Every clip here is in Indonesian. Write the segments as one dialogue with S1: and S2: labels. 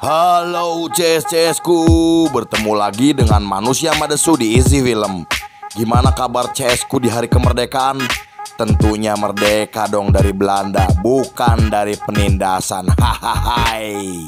S1: Halo CS-CS-ku, bertemu lagi dengan manusia madesu di Easy Film. Gimana kabar CS-ku di hari kemerdekaan? Tentunya merdeka dong dari Belanda, bukan dari penindasan. Hahahai.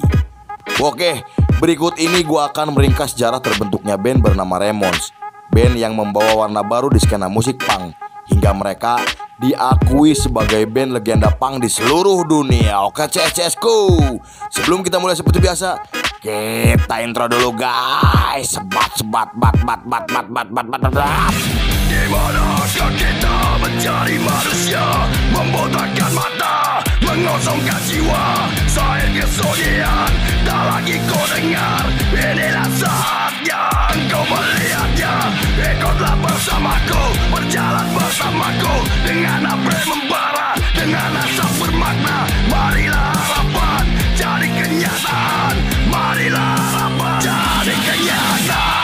S1: Oke, berikut ini gua akan meringkas sejarah terbentuknya band bernama Ramones. Band yang membawa warna baru di skena musik punk, hingga mereka diakui sebagai band legenda punk di seluruh dunia. Oke CS-CS-ku, sebelum kita mulai seperti biasa, kita intro dulu guys. Sebat.
S2: Dimanakah kita mencari manusia, membotakkan mata, mengosongkan jiwa. Saya kesunyian, tak lagi kau dengar. Inilah saatnya kau melihatnya. Ikutlah bersamaku, berjalan bersamaku, dengan apa yang membara, dengan asap bermakna. Marilah harapan jadi kenyataan. Marilah harapan jadi kenyataan.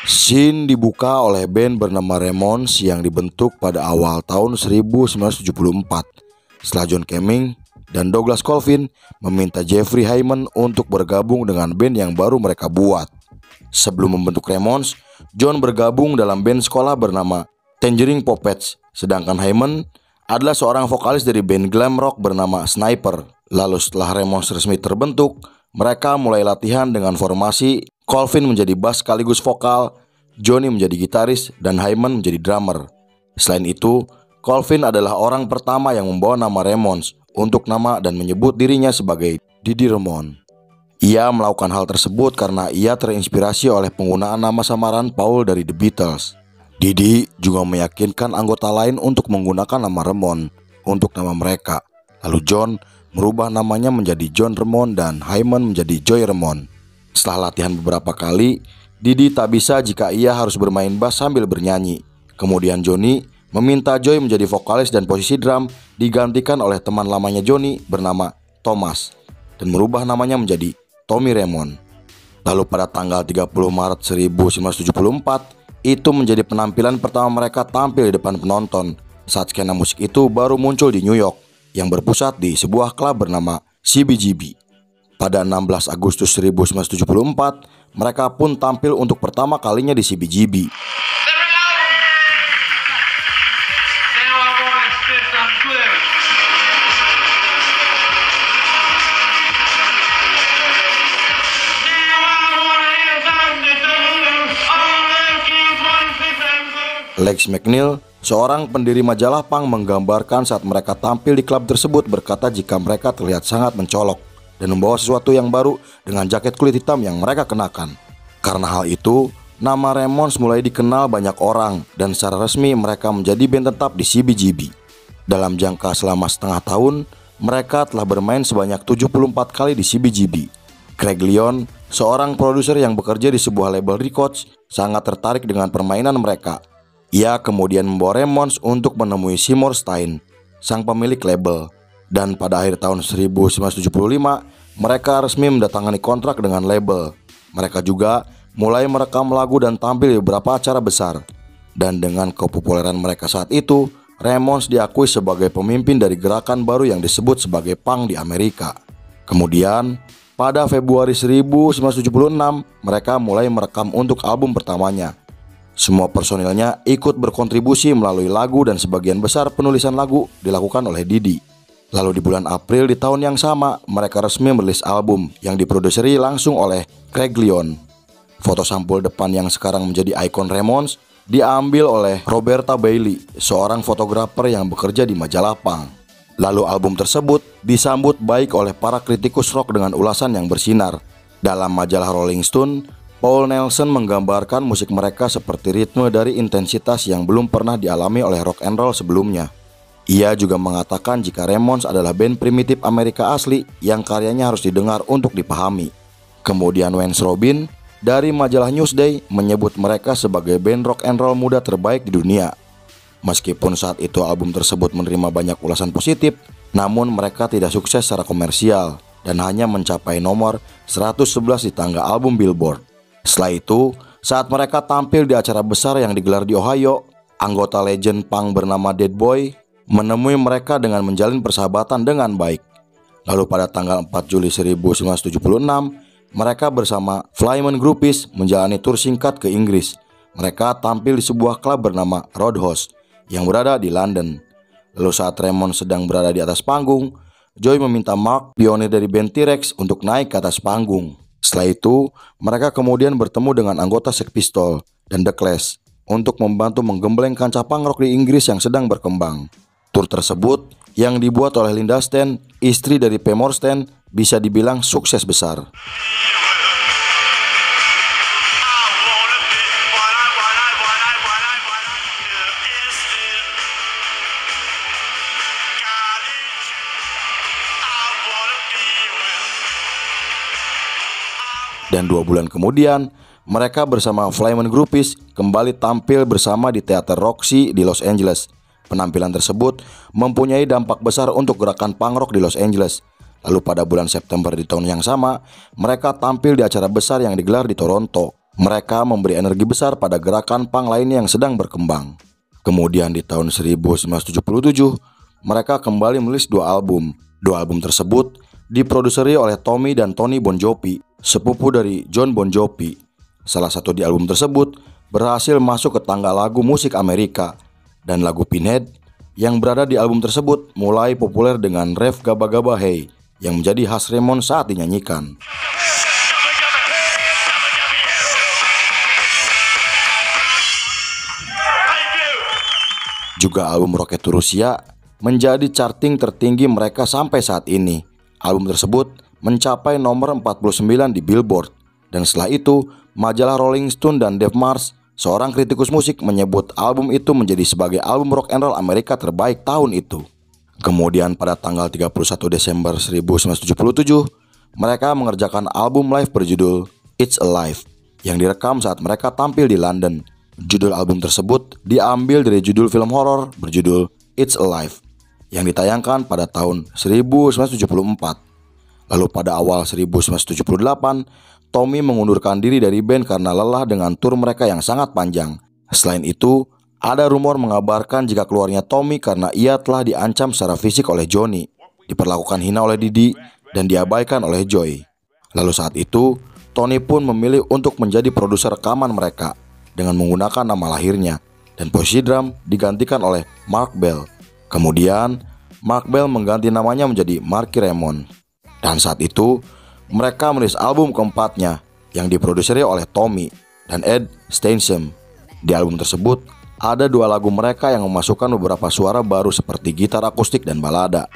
S1: Scene dibuka oleh band bernama Ramones yang dibentuk pada awal tahun 1974 setelah John Camming dan Douglas Colvin meminta Jeffrey Hyman untuk bergabung dengan band yang baru mereka buat. Sebelum membentuk Ramones, John bergabung dalam band sekolah bernama Tangerine Puppets, sedangkan Hyman adalah seorang vokalis dari band glam rock bernama Sniper. Lalu setelah Ramones resmi terbentuk, mereka mulai latihan dengan formasi Colvin menjadi bass sekaligus vokal, Johnny menjadi gitaris, dan Hyman menjadi drummer. Selain itu, Colvin adalah orang pertama yang membawa nama Ramones untuk nama dan menyebut dirinya sebagai Didi Ramone. Ia melakukan hal tersebut karena ia terinspirasi oleh penggunaan nama samaran Paul dari The Beatles. Didi juga meyakinkan anggota lain untuk menggunakan nama Ramone untuk nama mereka. Lalu John merubah namanya menjadi John Ramone dan Hyman menjadi Joey Ramone. Setelah latihan beberapa kali, Didi tak bisa jika ia harus bermain bass sambil bernyanyi. Kemudian Johnny meminta Joey menjadi vokalis dan posisi drum digantikan oleh teman lamanya Johnny bernama Thomas dan merubah namanya menjadi Tommy Ramone. Lalu pada tanggal 30 Maret 1974, itu menjadi penampilan pertama mereka tampil di depan penonton saat skena musik itu baru muncul di New York yang berpusat di sebuah klub bernama CBGB. Pada 16 Agustus 1974, mereka pun tampil untuk pertama kalinya di CBGB. Lex McNeil, seorang pendiri majalah punk, menggambarkan saat mereka tampil di klub tersebut, berkata jika mereka terlihat sangat mencolok dan membawa sesuatu yang baru dengan jaket kulit hitam yang mereka kenakan. Karena hal itu, nama Ramones mulai dikenal banyak orang dan secara resmi mereka menjadi band tetap di CBGB. Dalam jangka selama setengah tahun, mereka telah bermain sebanyak 74 kali di CBGB. Craig Leon, seorang produser yang bekerja di sebuah label records, sangat tertarik dengan permainan mereka. Ia kemudian membawa Ramones untuk menemui Seymour Stein, sang pemilik label. Dan pada akhir tahun 1975, mereka resmi mendatangani kontrak dengan label. Mereka juga mulai merekam lagu dan tampil di beberapa acara besar. Dan dengan kepopuleran mereka saat itu, Ramones diakui sebagai pemimpin dari gerakan baru yang disebut sebagai punk di Amerika. Kemudian, pada Februari 1976, mereka mulai merekam untuk album pertamanya. Semua personilnya ikut berkontribusi melalui lagu dan sebagian besar penulisan lagu dilakukan oleh Didi. Lalu di bulan April di tahun yang sama, mereka resmi merilis album yang diproduseri langsung oleh Craig Leon. Foto sampul depan yang sekarang menjadi ikon Ramones diambil oleh Roberta Bailey, seorang fotografer yang bekerja di majalah punk. Lalu album tersebut disambut baik oleh para kritikus rock dengan ulasan yang bersinar. Dalam majalah Rolling Stone, Paul Nelson menggambarkan musik mereka seperti ritme dari intensitas yang belum pernah dialami oleh rock and roll sebelumnya. Ia juga mengatakan jika Ramones adalah band primitif Amerika asli yang karyanya harus didengar untuk dipahami. Kemudian Vance Robin dari majalah Newsday menyebut mereka sebagai band rock and roll muda terbaik di dunia. Meskipun saat itu album tersebut menerima banyak ulasan positif, namun mereka tidak sukses secara komersial dan hanya mencapai nomor 111 di tangga album Billboard. Setelah itu, saat mereka tampil di acara besar yang digelar di Ohio, anggota legend punk bernama Dead Boy menemui mereka dengan menjalin persahabatan dengan baik. Lalu pada tanggal 4 Juli 1976, mereka bersama Flyman Groupies menjalani tur singkat ke Inggris. Mereka tampil di sebuah klub bernama Roadhouse yang berada di London. Lalu saat Ramones sedang berada di atas panggung, Joey meminta Mark, pionir dari band T-Rex, untuk naik ke atas panggung. Setelah itu, mereka kemudian bertemu dengan anggota Sex Pistols dan The Clash untuk membantu menggembleng kancah punk rock di Inggris yang sedang berkembang. Tur tersebut yang dibuat oleh Linda Stan, istri dari Paymore Stan, bisa dibilang sukses besar. Dan 2 bulan kemudian, mereka bersama Flyman Groupies kembali tampil bersama di Teater Roxy di Los Angeles. Penampilan tersebut mempunyai dampak besar untuk gerakan punk rock di Los Angeles. Lalu pada bulan September di tahun yang sama, mereka tampil di acara besar yang digelar di Toronto. Mereka memberi energi besar pada gerakan punk lainnya yang sedang berkembang. Kemudian di tahun 1977, mereka kembali merilis 2 album. 2 album tersebut diproduseri oleh Tommy dan Tony Bon Jovi, sepupu dari John Bon Jovi. Salah satu di album tersebut berhasil masuk ke tangga lagu musik Amerika, dan lagu Pinhead yang berada di album tersebut mulai populer dengan ref Gabba Gabba Hey yang menjadi khas Ramones saat dinyanyikan. Juga album Rocket to Russia menjadi charting tertinggi mereka sampai saat ini. Album tersebut mencapai nomor 49 di Billboard, dan setelah itu majalah Rolling Stone dan Dave Marsh, seorang kritikus musik, menyebut album itu menjadi sebagai album rock and roll Amerika terbaik tahun itu. Kemudian pada tanggal 31 Desember 1977, mereka mengerjakan album live berjudul It's Alive yang direkam saat mereka tampil di London. Judul album tersebut diambil dari judul film horor berjudul It's Alive yang ditayangkan pada tahun 1974. Lalu pada awal 1978, Tommy mengundurkan diri dari band karena lelah dengan tur mereka yang sangat panjang. Selain itu, ada rumor mengabarkan jika keluarnya Tommy karena ia telah diancam secara fisik oleh Johnny, diperlakukan hina oleh Didi, dan diabaikan oleh Joey. Lalu saat itu, Tony pun memilih untuk menjadi produser rekaman mereka dengan menggunakan nama lahirnya, dan posisi drum digantikan oleh Mark Bell. Kemudian, Mark Bell mengganti namanya menjadi Marky Ramone. Dan saat itu, mereka merilis album keempatnya yang diproduseri oleh Tommy dan Ed Steinsem. Di album tersebut, ada 2 lagu mereka yang memasukkan beberapa suara baru seperti gitar akustik dan balada.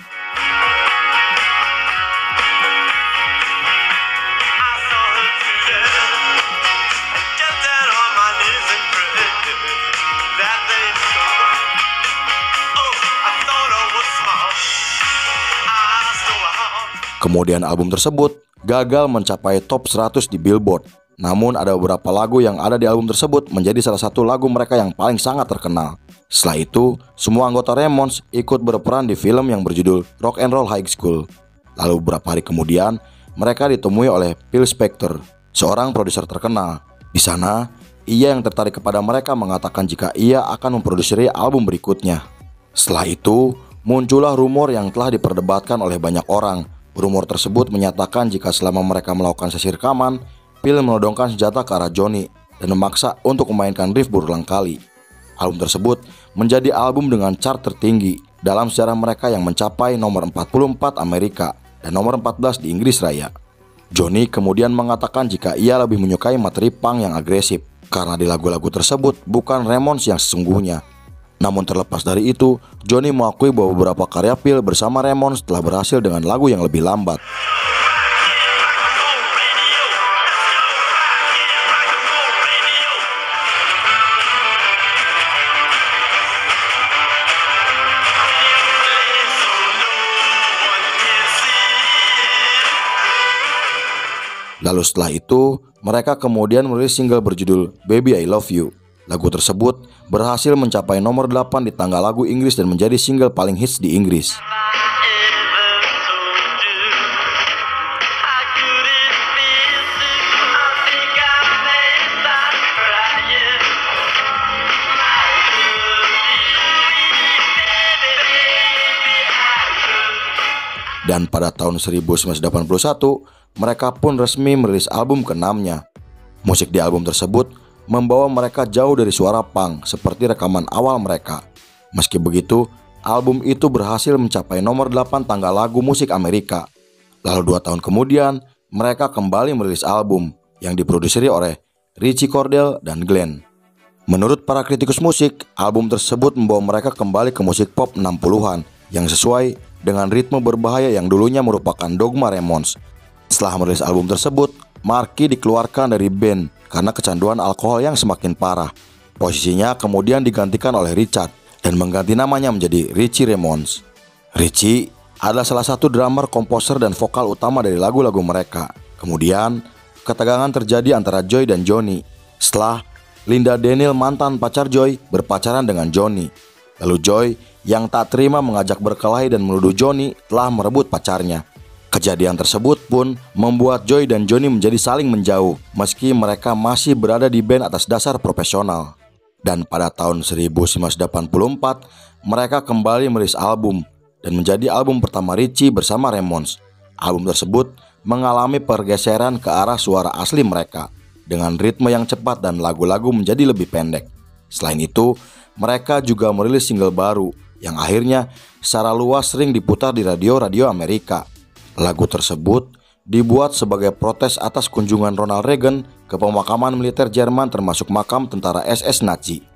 S1: Kemudian album tersebut gagal mencapai top 100 di Billboard. Namun ada beberapa lagu yang ada di album tersebut menjadi salah satu lagu mereka yang paling sangat terkenal. Setelah itu, semua anggota Ramones ikut berperan di film yang berjudul Rock and Roll High School. Lalu beberapa hari kemudian, mereka ditemui oleh Phil Spector, seorang produser terkenal. Di sana, ia yang tertarik kepada mereka mengatakan jika ia akan memproduksi album berikutnya. Setelah itu, muncullah rumor yang telah diperdebatkan oleh banyak orang. Rumor tersebut menyatakan jika selama mereka melakukan sesi rekaman, Phil menodongkan senjata ke arah Johnny dan memaksa untuk memainkan riff berulang kali. Album tersebut menjadi album dengan chart tertinggi dalam sejarah mereka yang mencapai nomor 44 Amerika dan nomor 14 di Inggris Raya. Johnny kemudian mengatakan jika ia lebih menyukai materi punk yang agresif karena di lagu-lagu tersebut bukan Ramones yang sesungguhnya. Namun terlepas dari itu, Johnny mengakui bahwa beberapa karya Phil bersama Ramones telah berhasil dengan lagu yang lebih lambat. Lalu setelah itu, mereka kemudian merilis single berjudul Baby I Love You Lagu tersebut berhasil mencapai nomor 8 di tangga lagu Inggris dan menjadi single paling hits di Inggris. Dan pada tahun 1981, mereka pun resmi merilis album ke-6-nya. Musik di album tersebut membawa mereka jauh dari suara punk seperti rekaman awal mereka. Meski begitu, album itu berhasil mencapai nomor 8 tangga lagu musik Amerika. Lalu 2 tahun kemudian, mereka kembali merilis album yang diproduksi oleh Ritchie Cordell dan Glenn. Menurut para kritikus musik, album tersebut membawa mereka kembali ke musik pop 60-an yang sesuai dengan ritme berbahaya yang dulunya merupakan dogma Ramones. Setelah merilis album tersebut, Marky dikeluarkan dari band karena kecanduan alkohol yang semakin parah. Posisinya kemudian digantikan oleh Richard dan mengganti namanya menjadi Richie Ramones. Richie adalah salah satu drummer, komposer, dan vokal utama dari lagu-lagu mereka. Kemudian, ketegangan terjadi antara Joy dan Johnny setelah Linda Daniel, mantan pacar Joy, berpacaran dengan Johnny. Lalu Joy yang tak terima mengajak berkelahi dan menuduh Johnny telah merebut pacarnya. Kejadian tersebut pun membuat Joy dan Johnny menjadi saling menjauh meski mereka masih berada di band atas dasar profesional. Dan pada tahun 1984 mereka kembali merilis album dan menjadi album pertama Ritchie bersama Ramones. Album tersebut mengalami pergeseran ke arah suara asli mereka dengan ritme yang cepat dan lagu-lagu menjadi lebih pendek. Selain itu, mereka juga merilis single baru yang akhirnya secara luas sering diputar di radio-radio Amerika. Lagu tersebut dibuat sebagai protes atas kunjungan Ronald Reagan ke pemakaman militer Jerman termasuk makam tentara SS Nazi.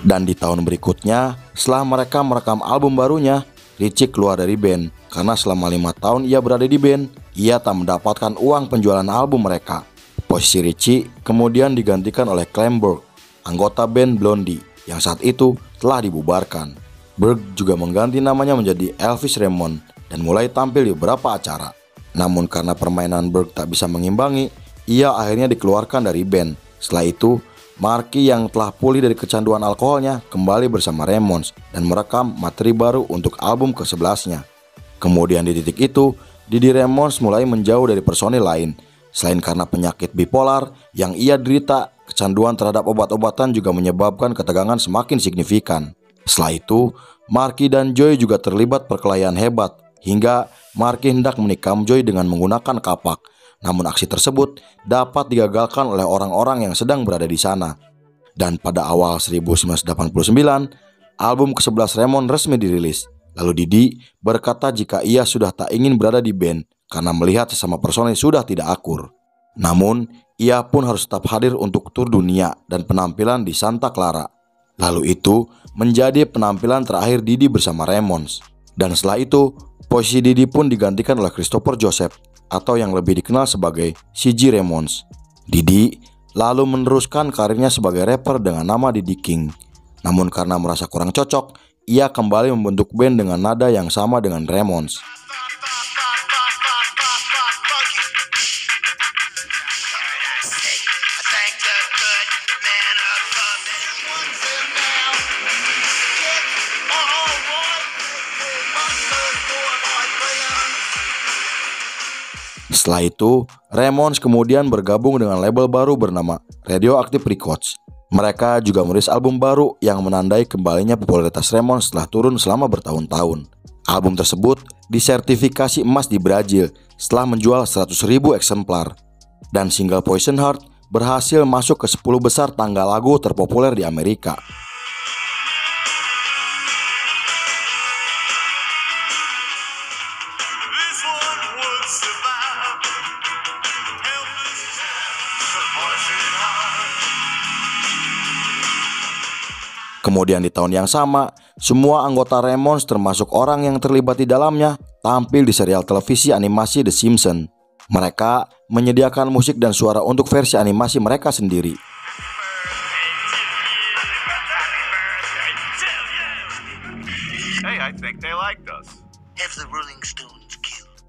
S1: Dan di tahun berikutnya, setelah mereka merekam album barunya, Ritchie keluar dari band karena selama 5 tahun ia berada di band, ia tak mendapatkan uang penjualan album mereka. Posisi Ritchie kemudian digantikan oleh Clem Burke, anggota band Blondie yang saat itu telah dibubarkan. Burke juga mengganti namanya menjadi Elvis Ramone dan mulai tampil di beberapa acara. Namun karena permainan Burke tak bisa mengimbangi, ia akhirnya dikeluarkan dari band. Setelah itu, Marky yang telah pulih dari kecanduan alkoholnya kembali bersama Ramones dan merekam materi baru untuk album ke-11-nya. Kemudian di titik itu, Didi Ramones mulai menjauh dari personil lain. Selain karena penyakit bipolar yang ia derita, kecanduan terhadap obat-obatan juga menyebabkan ketegangan semakin signifikan. Setelah itu, Marky dan Joy juga terlibat perkelahian hebat hingga Marky hendak menikam Joy dengan menggunakan kapak. Namun aksi tersebut dapat digagalkan oleh orang-orang yang sedang berada di sana. Dan pada awal 1989, album ke-11 Ramones resmi dirilis. Lalu Didi berkata jika ia sudah tak ingin berada di band karena melihat sesama personil sudah tidak akur. Namun, ia pun harus tetap hadir untuk tur dunia dan penampilan di Santa Clara. Lalu itu menjadi penampilan terakhir Didi bersama Ramones. Dan setelah itu, posisi Didi pun digantikan oleh Christopher Joseph atau yang lebih dikenal sebagai C.G. Ramones. Didi lalu meneruskan karirnya sebagai rapper dengan nama Didi King. Namun karena merasa kurang cocok, ia kembali membentuk band dengan nada yang sama dengan Ramones. Setelah itu, Ramones kemudian bergabung dengan label baru bernama Radioactive Records. Mereka juga merilis album baru yang menandai kembalinya popularitas Ramones setelah turun selama bertahun-tahun. Album tersebut disertifikasi emas di Brazil setelah menjual 100.000 eksemplar. Dan single Poison Heart berhasil masuk ke 10 besar tangga lagu terpopuler di Amerika. Kemudian di tahun yang sama, semua anggota Ramones termasuk orang yang terlibat di dalamnya tampil di serial televisi animasi The Simpsons. Mereka menyediakan musik dan suara untuk versi animasi mereka sendiri.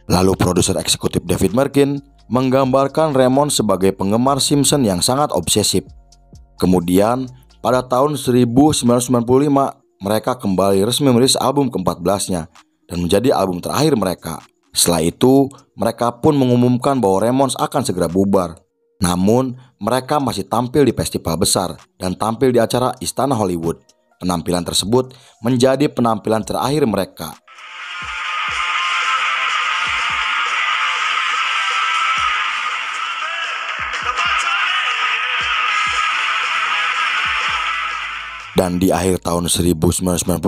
S1: Lalu produser eksekutif David Merkin menggambarkan Ramones sebagai penggemar Simpson yang sangat obsesif. Kemudian pada tahun 1995 mereka kembali resmi merilis album ke-14-nya dan menjadi album terakhir mereka. Setelah itu, mereka pun mengumumkan bahwa Ramones akan segera bubar. Namun, mereka masih tampil di festival besar dan tampil di acara Istana Hollywood. Penampilan tersebut menjadi penampilan terakhir mereka. Dan di akhir tahun 1995,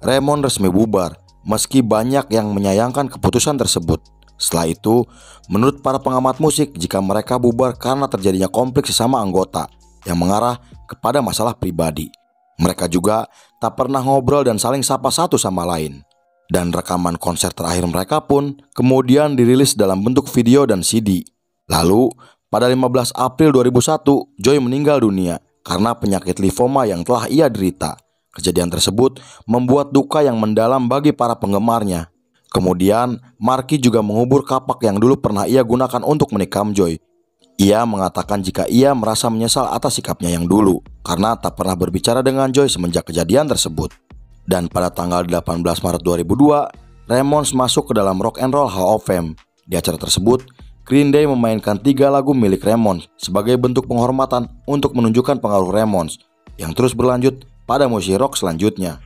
S1: Ramones resmi bubar. Meski banyak yang menyayangkan keputusan tersebut. Setelah itu, menurut para pengamat musik, jika mereka bubar karena terjadinya konflik sesama anggota yang mengarah kepada masalah pribadi. Mereka juga tak pernah ngobrol dan saling sapa satu sama lain. Dan rekaman konser terakhir mereka pun kemudian dirilis dalam bentuk video dan CD. Lalu, pada 15 April 2001, Joy meninggal dunia karena penyakit limfoma yang telah ia derita. Kejadian tersebut membuat duka yang mendalam bagi para penggemarnya. Kemudian, Marky juga mengubur kapak yang dulu pernah ia gunakan untuk menikam Joy. Ia mengatakan jika ia merasa menyesal atas sikapnya yang dulu, karena tak pernah berbicara dengan Joy semenjak kejadian tersebut. Dan pada tanggal 18 Maret 2002, Ramones masuk ke dalam Rock and Roll Hall of Fame. Di acara tersebut, Green Day memainkan 3 lagu milik Ramones sebagai bentuk penghormatan untuk menunjukkan pengaruh Ramones yang terus berlanjut pada musik rock selanjutnya.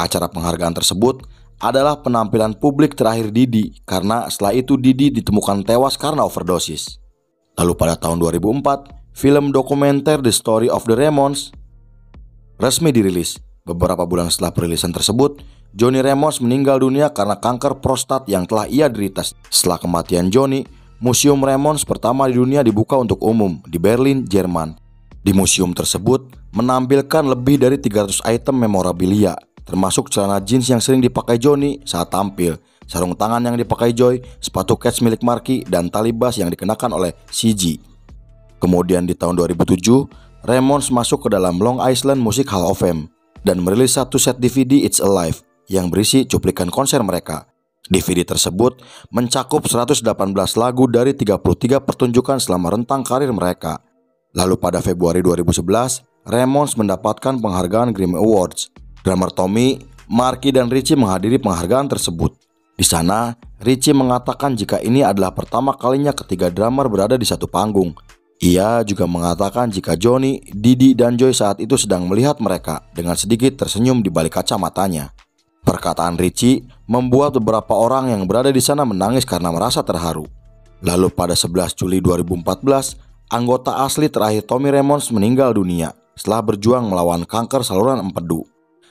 S1: Acara penghargaan tersebut adalah penampilan publik terakhir Didi, karena setelah itu Didi ditemukan tewas karena overdosis. Lalu pada tahun 2004, film dokumenter The Story of the Ramones resmi dirilis. Beberapa bulan setelah perilisan tersebut, Johnny Ramones meninggal dunia karena kanker prostat yang telah ia derita. Setelah kematian Johnny, Museum Ramones pertama di dunia dibuka untuk umum di Berlin, Jerman. Di museum tersebut menampilkan lebih dari 300 item memorabilia, termasuk celana jeans yang sering dipakai Johnny saat tampil, sarung tangan yang dipakai Joy, sepatu Keds milik Marky, dan tali bas yang dikenakan oleh CG. Kemudian di tahun 2007, Ramones masuk ke dalam Long Island Music Hall of Fame dan merilis satu set DVD It's Alive yang berisi cuplikan konser mereka. DVD tersebut mencakup 118 lagu dari 33 pertunjukan selama rentang karir mereka. Lalu pada Februari 2011, Ramones mendapatkan penghargaan Grammy Awards. Drummer Tommy, Marky, dan Richie menghadiri penghargaan tersebut. Di sana, Richie mengatakan jika ini adalah pertama kalinya ketiga drummer berada di satu panggung. Ia juga mengatakan jika Johnny, Didi, dan Joy saat itu sedang melihat mereka dengan sedikit tersenyum di balik kacamatanya. Perkataan Richie membuat beberapa orang yang berada di sana menangis karena merasa terharu. Lalu pada 11 Juli 2014, anggota asli terakhir Tommy Ramones meninggal dunia setelah berjuang melawan kanker saluran empedu.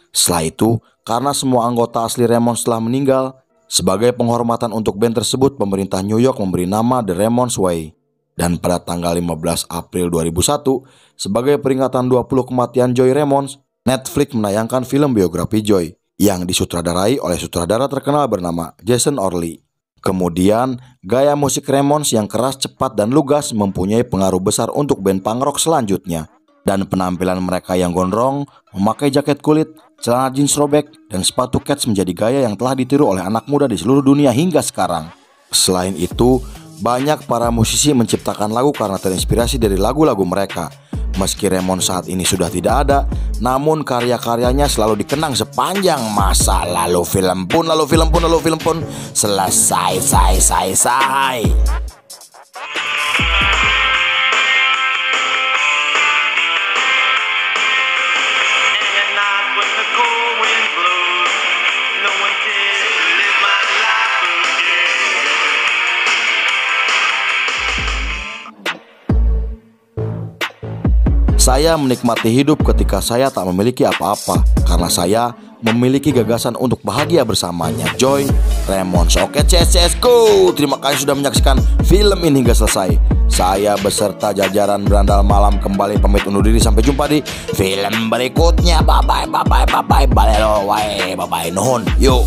S1: Setelah itu, karena semua anggota asli Ramones telah meninggal, sebagai penghormatan untuk band tersebut, pemerintah New York memberi nama The Ramones Way. Dan pada tanggal 15 April 2001, sebagai peringatan 20 kematian Joy Ramones, Netflix menayangkan film biografi Joy yang disutradarai oleh sutradara terkenal bernama Jason Orley. Kemudian, gaya musik Ramones yang keras, cepat, dan lugas mempunyai pengaruh besar untuk band punk rock selanjutnya. Dan penampilan mereka yang gondrong, memakai jaket kulit, celana jeans robek, dan sepatu Keds menjadi gaya yang telah ditiru oleh anak muda di seluruh dunia hingga sekarang. Selain itu, banyak para musisi menciptakan lagu karena terinspirasi dari lagu-lagu mereka. Meski Ramones saat ini sudah tidak ada, namun karya-karyanya selalu dikenang sepanjang masa. Lalu film pun selesai. Saya menikmati hidup ketika saya tak memiliki apa-apa, karena saya memiliki gagasan untuk bahagia bersamanya. Joy Ramones. Oke, CSCS go. Terima kasih sudah menyaksikan film ini hingga selesai. Saya beserta jajaran Berandal Malam kembali pamit undur diri. Sampai jumpa di film berikutnya. Bye bye, bye bye, bye bye, balelo, bye bye, nuhun, yuk.